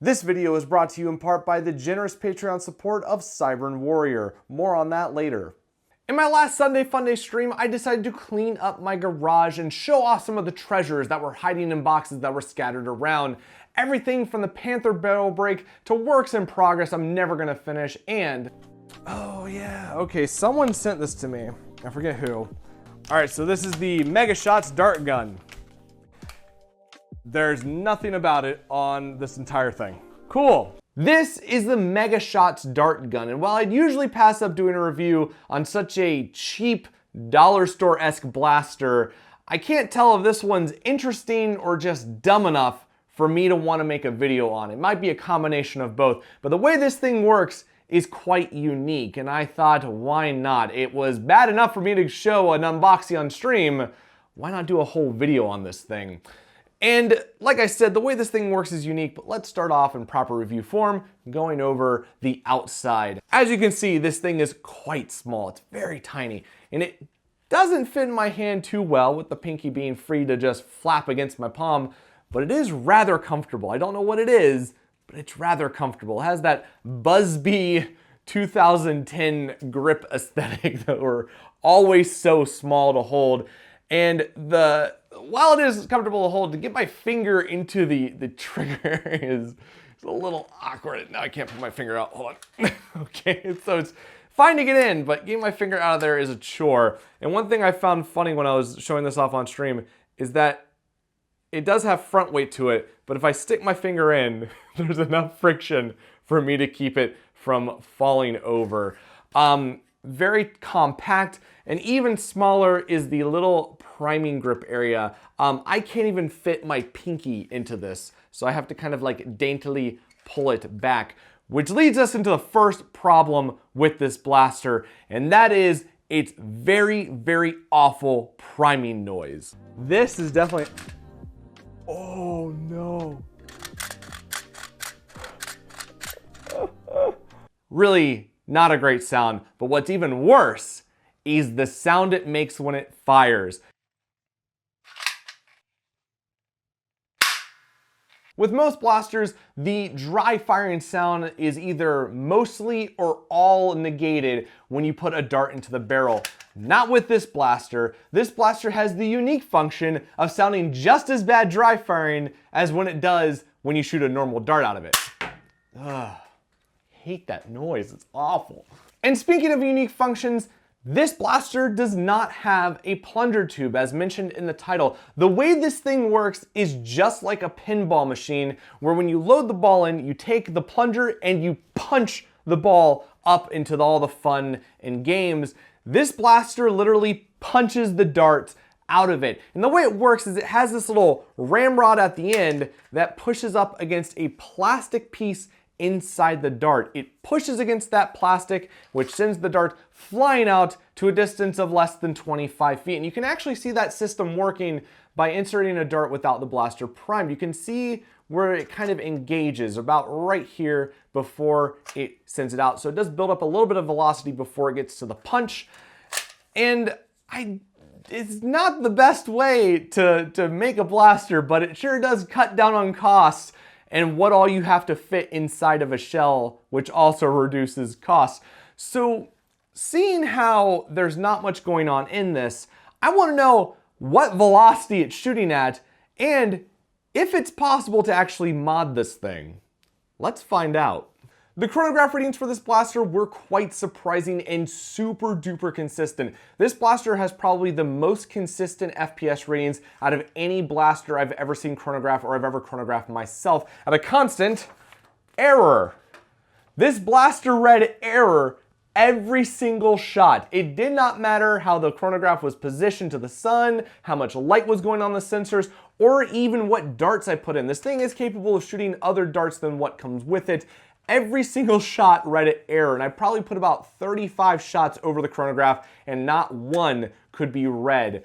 This video is brought to you in part by the generous Patreon support of Cybern Warrior. More on that later. In my last Sunday Funday stream, I decided to clean up my garage and show off some of the treasures that were hiding in boxes that were scattered around. Everything from the Panther barrel break to works in progress I'm never gonna finish, and... oh yeah, okay, someone sent this to me. I forget who. Alright, so this is the Mega Shots dart gun. There's nothing about it on this entire thing. Cool. This is the Mega Shots dart gun, and while I'd usually pass up doing a review on such a cheap dollar store-esque blaster, I can't tell if this one's interesting or just dumb enough for me to want to make a video on. It might be a combination of both, but the way this thing works is quite unique, and I thought, why not? It was bad enough for me to show an unboxing on stream. Why not do a whole video on this thing? And like I said, the way this thing works is unique, but let's start off in proper review form, going over the outside. As you can see, this thing is quite small. It's very tiny, and it doesn't fit in my hand too well, with the pinky being free to just flap against my palm, but it is rather comfortable. I don't know what it is, but it's rather comfortable. It has that Busby 2010 grip aesthetic that were always so small to hold. And while it is comfortable to hold, to get my finger into the trigger is a little awkward. Now I can't put my finger out. Hold on. Okay, so it's fine to get in, but getting my finger out of there is a chore. And one thing I found funny when I was showing this off on stream is that it does have front weight to it, but if I stick my finger in, there's enough friction for me to keep it from falling over. Very compact, and even smaller is the little priming grip area. I can't even fit my pinky into this, so I have to kind of like daintily pull it back, which leads us into the first problem with this blaster, and that is its very, very awful priming noise. This is definitely... oh no. Really not a great sound, but what's even worse is the sound it makes when it fires. With most blasters, the dry firing sound is either mostly or all negated when you put a dart into the barrel. Not with this blaster. This blaster has the unique function of sounding just as bad dry firing as when it does when you shoot a normal dart out of it. Ugh. Hate that noise, it's awful. And speaking of unique functions, this blaster does not have a plunger tube, as mentioned in the title. The way this thing works is just like a pinball machine, where when you load the ball in, you take the plunger and you punch the ball up into all the fun and games. This blaster literally punches the dart out of it. And the way it works is it has this little ramrod at the end that pushes up against a plastic piece inside the dart. It pushes against that plastic, which sends the dart flying out to a distance of less than 25 feet. And you can actually see that system working by inserting a dart without the blaster primed. You can see where it kind of engages about right here before it sends it out. So it does build up a little bit of velocity before it gets to the punch. And it's not the best way to make a blaster, but it sure does cut down on costs and what all you have to fit inside of a shell, which also reduces costs. So seeing how there's not much going on in this, I want to know what velocity it's shooting at and if it's possible to actually mod this thing. Let's find out. The chronograph readings for this blaster were quite surprising and super duper consistent. This blaster has probably the most consistent FPS ratings out of any blaster I've ever seen chronograph or I've ever chronographed myself at a constant error. This blaster read error every single shot. It did not matter how the chronograph was positioned to the sun, how much light was going on the sensors, or even what darts I put in. This thing is capable of shooting other darts than what comes with it. Every single shot read at error, and I probably put about 35 shots over the chronograph, and not one could be read.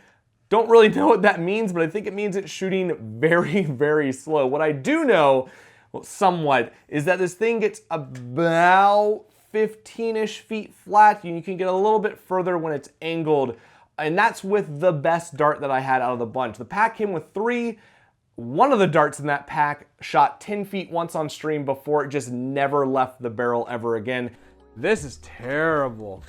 Don't really know what that means, but I think it means it's shooting very, very slow. What I do know, well, somewhat, is that this thing gets about 15-ish feet flat. You can get a little bit further when it's angled, and that's with the best dart that I had out of the bunch. The pack came with 3. one of the darts in that pack shot 10 feet once on stream before it just never left the barrel ever again. This is terrible.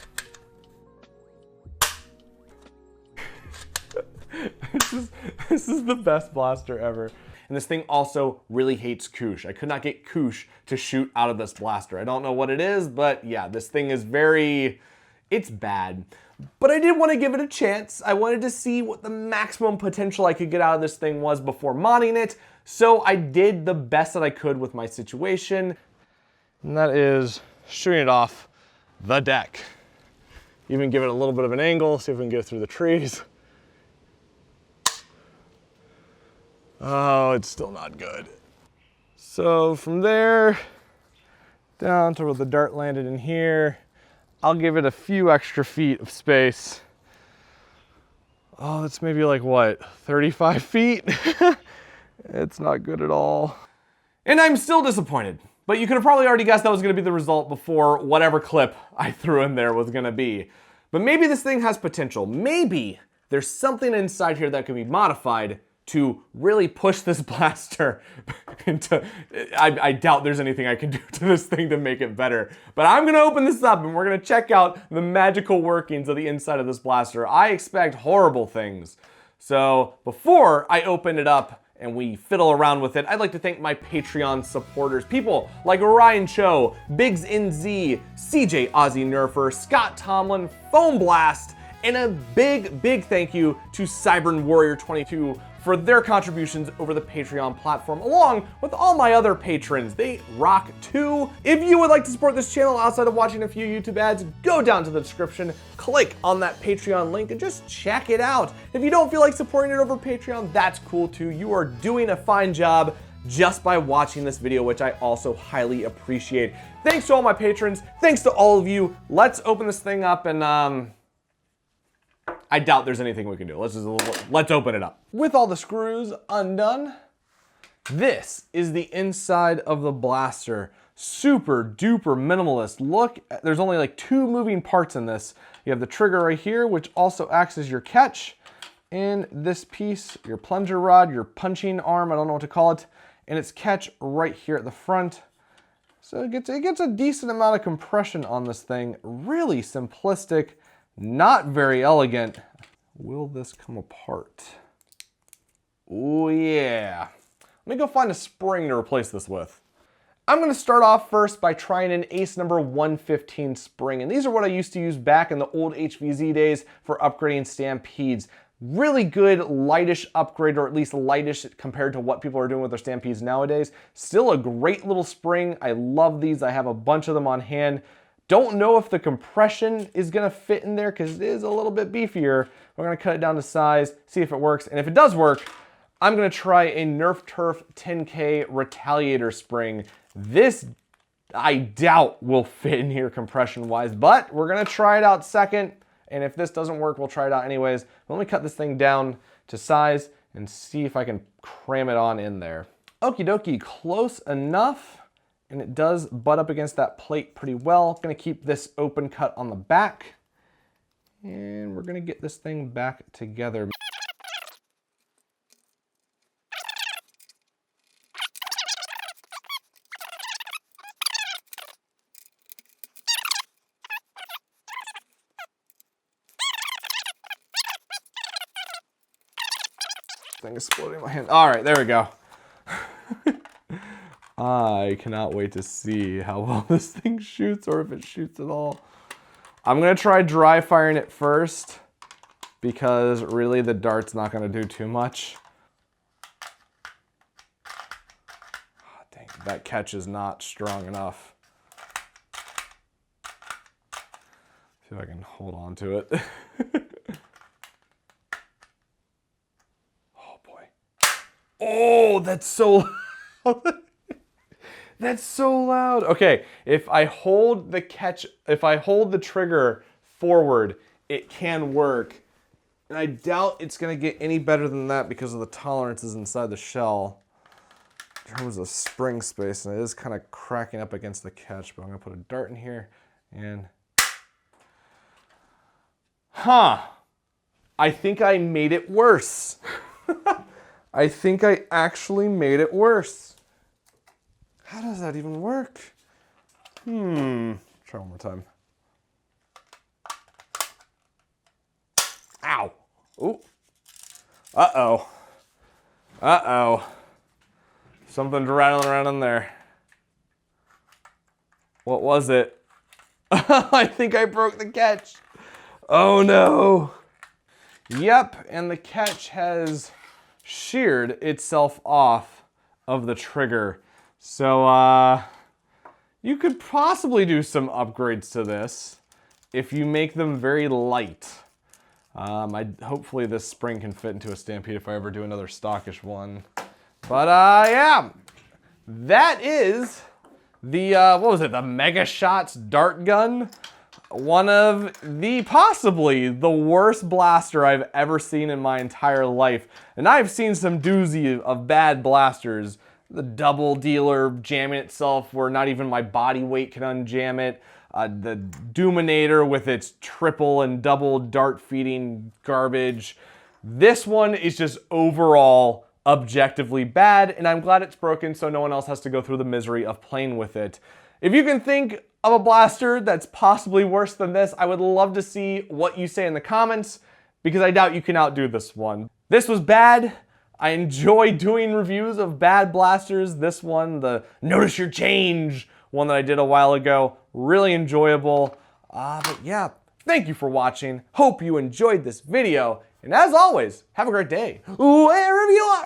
This is the best blaster ever. And this thing also really hates koosh. I could not get koosh to shoot out of this blaster. I don't know what it is, but yeah, this thing is it's bad. But I did want to give it a chance. I wanted to see what the maximum potential I could get out of this thing was before modding it. So I did the best that I could with my situation. And that is shooting it off the deck. Even give it a little bit of an angle, see if we can get it through the trees. Oh, it's still not good. So from there, down to where the dart landed in here, I'll give it a few extra feet of space. Oh, that's maybe like what, 35 feet? It's not good at all. And I'm still disappointed, but you could have probably already guessed that was gonna be the result before whatever clip I threw in there was gonna be. But maybe this thing has potential. Maybe there's something inside here that can be modified to really push this blaster into, I doubt there's anything I can do to this thing to make it better. But I'm gonna open this up and we're gonna check out the magical workings of the inside of this blaster. I expect horrible things. So before I open it up and we fiddle around with it, I'd like to thank my Patreon supporters. People like Ryan Cho, Biggs NZ, CJ Aussie Nerfer, Scott Tomlin, Foam Blast, and a big thank you to Cybern Warrior 22 for their contributions over the Patreon platform, along with all my other patrons. They rock too. If you would like to support this channel outside of watching a few YouTube ads, go down to the description, click on that Patreon link, and just check it out. If you don't feel like supporting it over Patreon, that's cool too. You are doing a fine job just by watching this video, which I also highly appreciate. Thanks to all my patrons. Thanks to all of you. Let's open this thing up and I doubt there's anything we can do. Let's open it up. With all the screws undone, this is the inside of the blaster. Super duper minimalist. Look, there's only like 2 moving parts in this. You have the trigger right here, which also acts as your catch. And this piece, your plunger rod, your punching arm, I don't know what to call it. And its catch right here at the front. So it gets a decent amount of compression on this thing. Really simplistic. Not very elegant. Will this come apart? Oh yeah. Let me go find a spring to replace this with. I'm gonna start off first by trying an Ace number 115 spring. And these are what I used to use back in the old HVZ days for upgrading Stampedes. Really good lightish upgrade, or at least lightish compared to what people are doing with their Stampedes nowadays. Still a great little spring. I love these. I have a bunch of them on hand. Don't know if the compression is gonna fit in there because it is a little bit beefier. We're gonna cut it down to size, see if it works. And if it does work, I'm gonna try a Nerf Turf 10K Retaliator spring. This, I doubt, will fit in here compression-wise, but we're gonna try it out second. And if this doesn't work, we'll try it out anyways. But let me cut this thing down to size and see if I can cram it on in there. Okie dokie, close enough. And it does butt up against that plate pretty well. Gonna keep this open cut on the back. And we're gonna get this thing back together. Thing is exploding in my hand. All right, there we go. I cannot wait to see how well this thing shoots, or if it shoots at all. I'm gonna try dry firing it first because really the dart's not gonna do too much. Oh, dang, that catch is not strong enough. See if I can hold on to it. Oh boy. Oh, that's so loud. That's so loud. Okay, if I hold the trigger forward, it can work. And I doubt it's gonna get any better than that because of the tolerances inside the shell. In terms of spring space, and it is kind of cracking up against the catch, but I'm gonna put a dart in here and... Huh, I think I made it worse. I think I actually made it worse. How does that even work? Try one more time. Ow. Ooh. Uh-oh. Uh-oh. Something's rattling around in there. What was it? I think I broke the catch. Oh no. Yep, and the catch has sheared itself off of the trigger. So, you could possibly do some upgrades to this if you make them very light. Hopefully this spring can fit into a Stampede if I ever do another stockish one. But, yeah, that is the, what was it, the Mega Shots dart gun. One of possibly the worst blaster I've ever seen in my entire life. And I've seen some doozy of bad blasters. The double dealer jamming itself where not even my body weight can unjam it. The Doominator with its triple and double dart feeding garbage. This one is just overall objectively bad, and I'm glad it's broken so no one else has to go through the misery of playing with it. If you can think of a blaster that's possibly worse than this, I would love to see what you say in the comments, because I doubt you can outdo this one. This was bad. I enjoy doing reviews of bad blasters. This one, the Notice Your Change one that I did a while ago, really enjoyable. But yeah, thank you for watching. Hope you enjoyed this video. And as always, have a great day, wherever you are.